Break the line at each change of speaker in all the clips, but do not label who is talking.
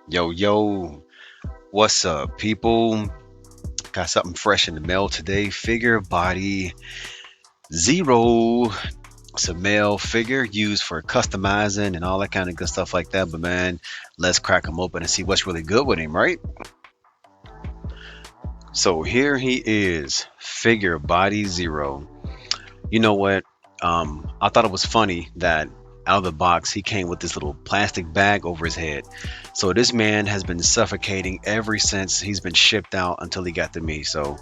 Yo, yo, what's up, people? Got something fresh in the mail today. Figure Body Zero. It's a male figure used for customizing and all that kind of good stuff like that. But man, let's crack him open and see what's really good with him, right? So here he is, Figure Body Zero. You know what? I thought it was funny that out of the box he came with this little plastic bag over his head. So this man has been suffocating ever since he's been shipped out until he got to me. So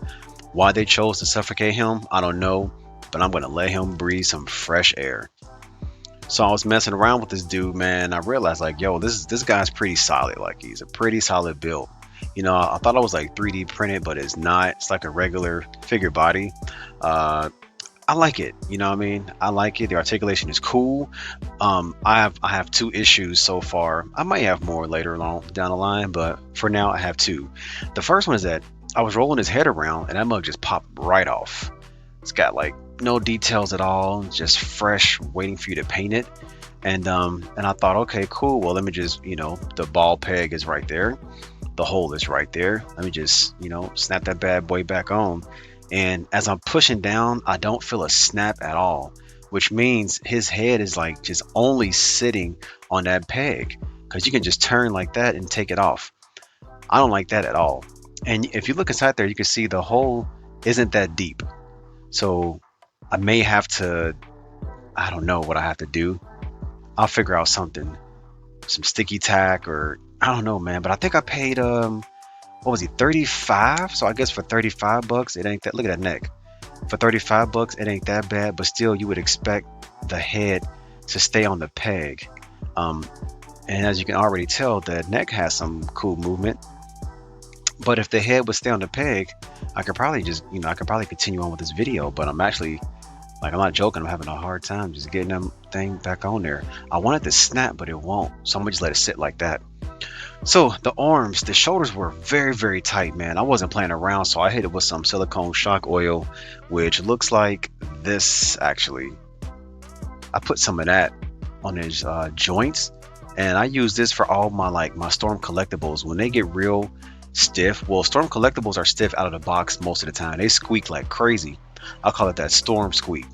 why they chose to suffocate him, I don't know, but I'm gonna let him breathe some fresh air. So I was messing around with this dude, man. I realized like, yo, this guy's pretty solid. Like he's a pretty solid build. I thought I was like 3D printed, but it's not. It's like a regular figure body. Uh, I like it. You know what I mean? I like it. The articulation is cool. I have two issues so far. I might have more later on down the line, but for now I have two. The first one is that I was rolling his head around and that mug just popped right off. It's got like no details at all, just fresh, waiting for you to paint it. And I thought, okay, cool. Well, let me just, the ball peg is right there. The hole is right there. Let me just, snap that bad boy back on. And as I'm pushing down, I don't feel a snap at all, which means his head is like just only sitting on that peg because you can just turn like that and take it off. I don't like that at all. And if you look inside there, you can see the hole isn't that deep. So I may have to, I don't know what I have to do. I'll figure out something, some sticky tack or I don't know, man. But I think I paid what was he, 35? So I guess for 35 bucks, it ain't that. Look at that neck. For 35 bucks, it ain't that bad, but still you would expect the head to stay on the peg. Um, and as you can already tell, the neck has some cool movement. But if the head would stay on the peg, I could probably just, I could probably continue on with this video, but I'm actually, like, I'm not joking. I'm having a hard time just getting that thing back on there. I want it to snap, but it won't. So I'm gonna just let it sit like that. So the arms, the shoulders were very, very tight, man. I wasn't playing around, so I hit it with some silicone shock oil, which looks like this actually. I put some of that on his joints, and I use this for all my Storm collectibles. When they get real stiff, well, Storm collectibles are stiff out of the box most of the time. They squeak like crazy. I call it that Storm squeak.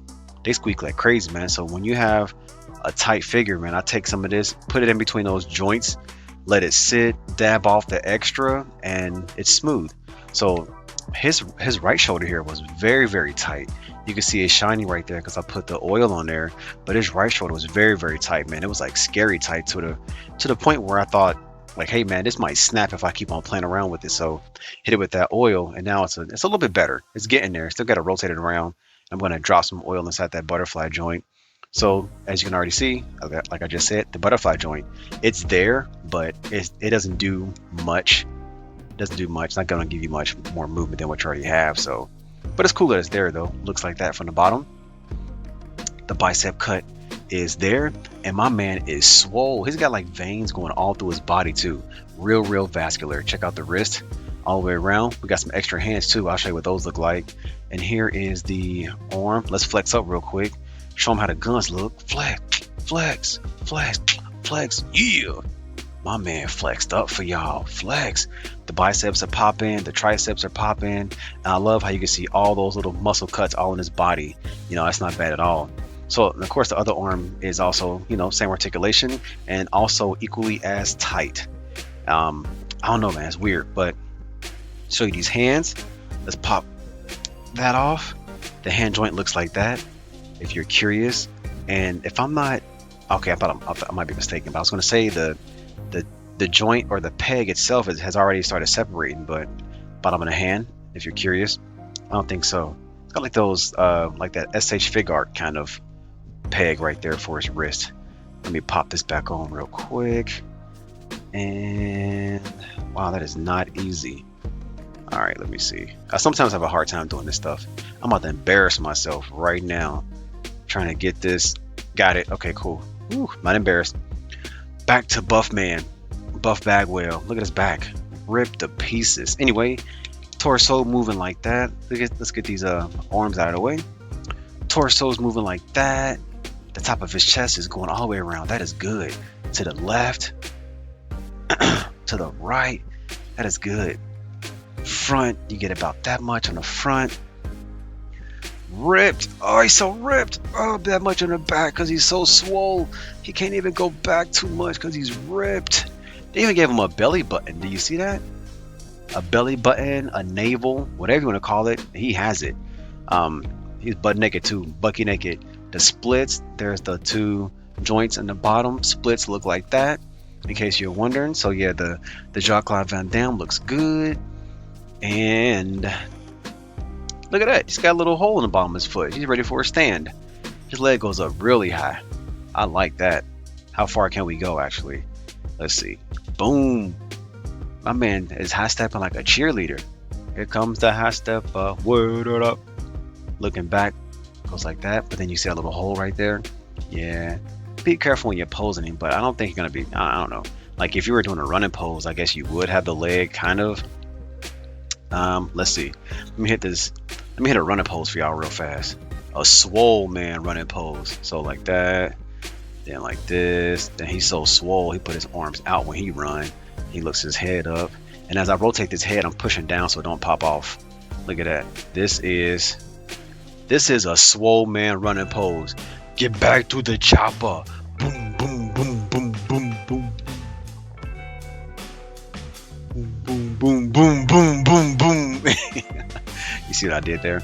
They squeak like crazy, man. So when you have a tight figure, man, I take some of this, put it in between those joints, let it sit, dab off the extra, and it's smooth. So his right shoulder here was very, very tight. You can see it shiny right there because I put the oil on there, but his right shoulder was very, very tight, man. It was like scary tight to the point where I thought, like, hey man, this might snap if I keep on playing around with it. So hit it with that oil, and now it's a little bit better. It's getting there. Still got to rotate it around. I'm going to drop some oil inside that butterfly joint. So as you can already see, like I just said, the butterfly joint, it's there, but it doesn't do much. It doesn't do much. It's not going to give you much more movement than what you already have. So, but it's cool that it's there though. Looks like that from the bottom. The bicep cut is there, and my man is swole. He's got like veins going all through his body too. Real, real vascular. Check out the wrist all the way around. We got some extra hands too. I'll show you what those look like. And here is the arm. Let's flex up real quick. Show them how the guns look. Flex, flex, flex, flex. Yeah. My man flexed up for y'all. Flex. The biceps are popping. The triceps are popping. And I love how you can see all those little muscle cuts all in his body. That's not bad at all. So, of course, the other arm is also, same articulation and also equally as tight. I don't know, man. It's weird. But show you these hands. Let's pop that off. The hand joint looks like that, if you're curious. And if I'm not, okay, I might be mistaken, but I was going to say the joint or the peg itself has already started separating, but bottom of the hand, if you're curious, I don't think so. It's got like those, like that SH Fig Art kind of peg right there for his wrist. Let me pop this back on real quick. And wow, that is not easy. All right, let me see. I sometimes have a hard time doing this stuff. I'm about to embarrass myself right now trying to get this. Got it. Okay, cool. Ooh, not embarrassed. Back to Buff Man. Buff Bagwell. Look at his back. Ripped to pieces. Anyway, torso moving like that. Let's get these arms out of the way. Torso's moving like that. The top of his chest is going all the way around. That is good. To the left. To to the right. That is good. Front, you get about that much on the front. Ripped. Oh, he's so ripped. Oh, that much on the back because he's so swole. He can't even go back too much because he's ripped. They even gave him a belly button. Do you see that? A belly button, a navel, whatever you want to call it. He has it. He's butt naked too, bucky naked. The splits, there's the two joints in the bottom. Splits look like that, in case you're wondering. So yeah, the Jean-Claude Van Damme looks good. And look at that. He's got a little hole in the bottom of his foot. He's ready for a stand. His leg goes up really high. I like that. How far can we go, actually? Let's see. Boom. My man is high stepping like a cheerleader. Here comes the high step. Word up. Looking back. Goes like that. But then you see a little hole right there. Yeah. Be careful when you're posing him. But I don't think you're going to be... I don't know. Like if you were doing a running pose, I guess you would have the leg kind of. Let's see. Let me hit this. Let me hit a running pose for y'all real fast. A swole man running pose. So like that. Then like this. Then he's so swole. He put his arms out when he run. He looks his head up. And as I rotate this head, I'm pushing down so it don't pop off. Look at that. This is a swole man running pose. Get back to the chopper. Boom, boom, boom, boom, boom, boom. Boom, boom, boom, boom, boom, boom. You see what I did there?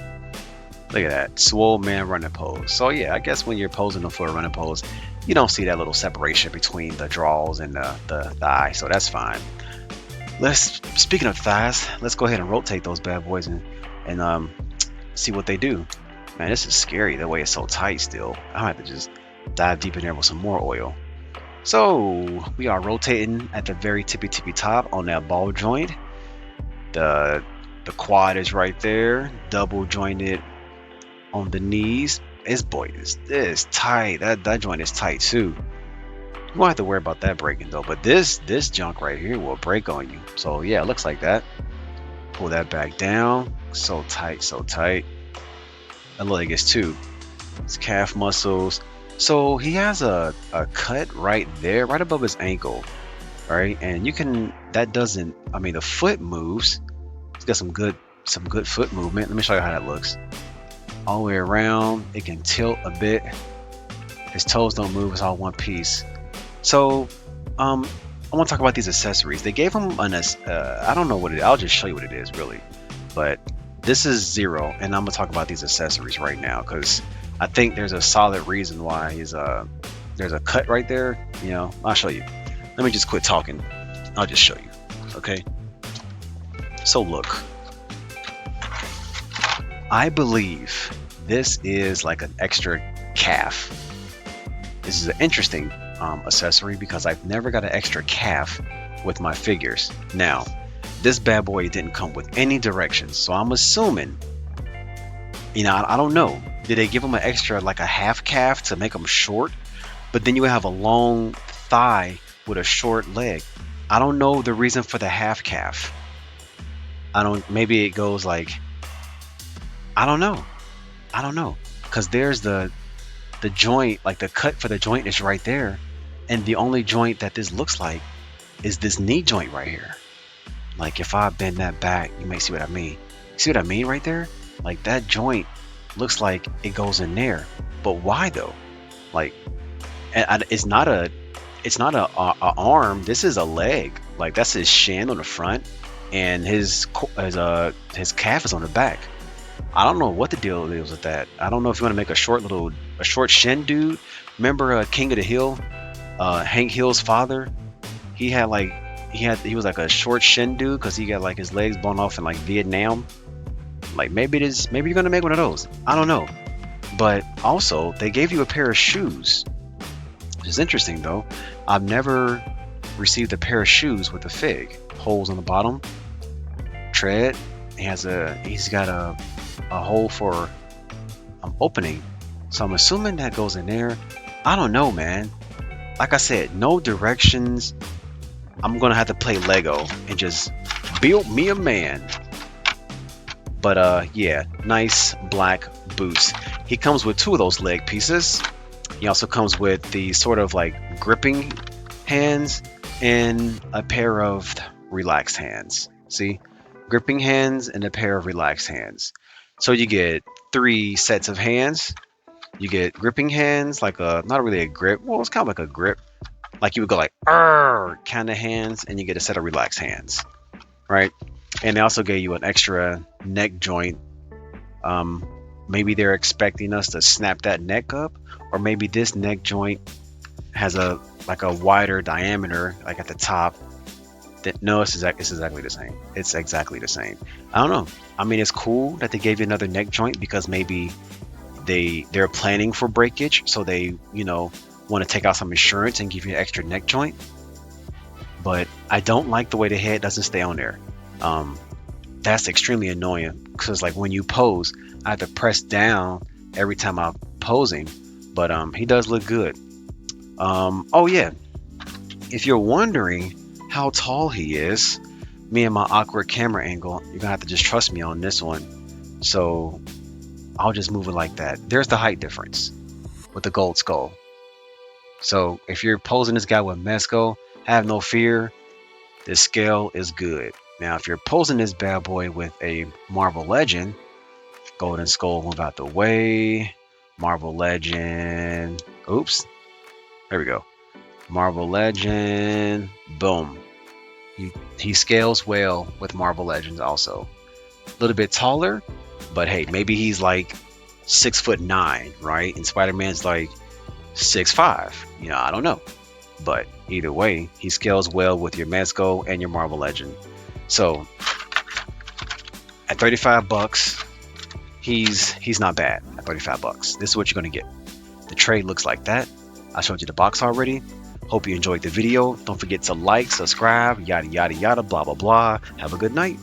Look at that. Swole man running pose. So yeah, I guess when you're posing them for a running pose, you don't see that little separation between the draws and the thigh. So that's fine. Speaking of thighs, let's go ahead and rotate those bad boys and see what they do. Man, this is scary the way it's so tight still. I have to just dive deep in there with some more oil. So we are rotating at the very tippy top on that ball joint. The quad is right there, double jointed on the knees. This boy is tight. That joint is tight too. You won't have to worry about that breaking though. But this junk right here will break on you. So yeah, it looks like that. Pull that back down. So tight, so tight. That leg is too. His calf muscles. So he has a cut right there, right above his ankle, right? And you can, that doesn't, I mean, the foot moves. He's got some good foot movement. Let me show you how that looks. All the way around, it can tilt a bit. His toes don't move, it's all one piece. So, I want to talk about these accessories. They gave him I don't know what it is. I'll just show you what it is, really. But this is Zero, and I'm gonna talk about these accessories right now because I think there's a solid reason why there's a cut right there. You know, I'll show you. Let me just quit talking. I'll just show you. Okay. So look, I believe this is like an extra calf. This is an interesting accessory because I've never got an extra calf with my figures. Now, this bad boy didn't come with any directions, so I'm assuming, you know, I don't know. Did they give him an extra, like a half calf to make him short? But then you have a long thigh with a short leg. I don't know the reason for the half calf. Maybe it goes like, I don't know. Because there's the joint, like the cut for the joint is right there. And the only joint that this looks like is this knee joint right here. Like if I bend that back, you may see what I mean. See what I mean right there? Like that joint looks like it goes in there. But why though? Like it's not a arm. This is a leg. Like that's his shin on the front, and his calf is on the back. I don't know what the deal is with that. I don't know if you want to make a short shin dude. Remember King of the Hill, Hank Hill's father? He was like a short shin dude because he got like his legs blown off in like Vietnam. Like maybe you're gonna make one of those. I don't know. But also they gave you a pair of shoes, which is interesting though. I've never received a pair of shoes with a fig. Holes on the bottom, tread. He's got a hole for opening. So I'm assuming that goes in there. I don't know, man. Like I said, no directions. I'm gonna have to play Lego and just build me a man. But yeah, nice black boots. He comes with two of those leg pieces. He also comes with the sort of like gripping hands and a pair of relaxed hands. See, gripping hands and a pair of relaxed hands. So you get three sets of hands. You get gripping hands, like a not really a grip. Well, it's kind of like a grip. Like you would go like kind of hands, and you get a set of relaxed hands, right? And they also gave you an extra neck joint. Um, Maybe they're expecting us to snap that neck up, or maybe this neck joint has a like a wider diameter, like at the top. That no, it's exactly the same. It's exactly the same. I don't know. I mean, it's cool that they gave you another neck joint because maybe they're planning for breakage, so they want to take out some insurance and give you an extra neck joint. But I don't like the way the head doesn't stay on there. Um, that's extremely annoying because like when you pose, I have to press down every time I'm posing. But he does look good. Oh yeah, if you're wondering how tall he is, me and my awkward camera angle, you're gonna have to just trust me on this one. So I'll just move it like that. There's the height difference with the gold skull. So if you're posing this guy with Mesco, have no fear. This scale is good. Now, if you're posing this bad boy with a Marvel Legend, Golden Skull move out the way. Marvel Legend. Oops. There we go. Marvel Legend. Boom. He scales well with Marvel Legends also. A little bit taller, but hey, maybe he's like 6'9", right? And Spider-Man's like 6'5". I don't know. But either way, he scales well with your Mezco and your Marvel Legend. So at 35 bucks, he's not bad at 35 bucks. This is what you're gonna get. The tray looks like that. I showed you the box already. Hope you enjoyed the video. Don't forget to like, subscribe, yada yada yada, blah blah blah. Have a good night.